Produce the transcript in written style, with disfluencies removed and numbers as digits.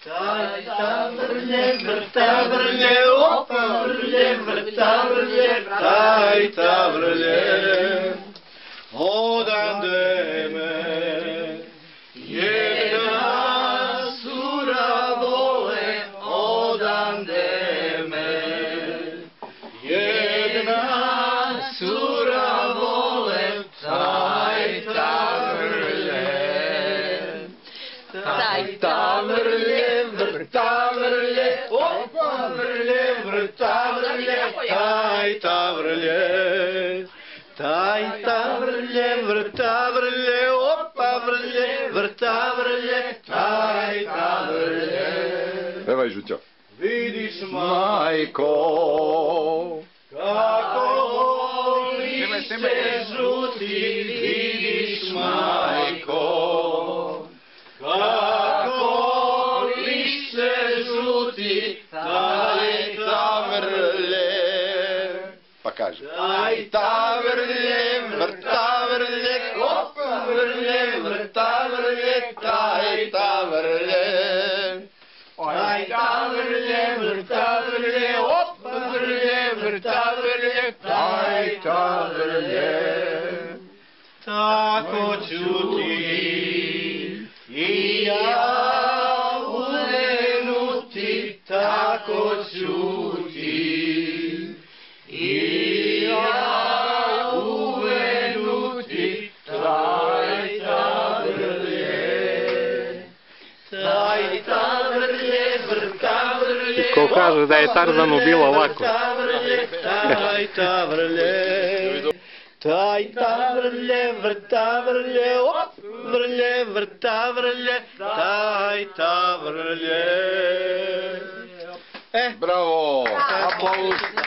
Taj vrlje, opa vrlje, taj vrlje, odande me, jedna sura vole, odande me, jedna sura vole, taj vrlje, vrta vrlje, opa vrlje, vrta vrlje, taj vrlje, vrta vrlje, opa vrlje, vrta vrlje, taj vrlje. Pevaj, Žućo. Vidiš, majko, kako lišće žuti, vidiš, majko, kako lišće žuti, taj vrlje. Pa kaže. Taj vrlje, vrta vrlje, opa vrlje, vrta vrlje, taj vrlje. Taj vrlje, vrta vrlje, opa vrlje, vrta vrlje, taj vrlje. Tako ću ti i ja ulenuti, tako ću ti i ja ulenuti, taj vrlje. Taj vrlje, vrta vrlje, I ko kaže da je Tarzanu bilo ovako? Taj vrlje, taj vrlje, vrta vrlje, op vrlje, vrta vrlje, taj vrlje. Bravo! Aplauz!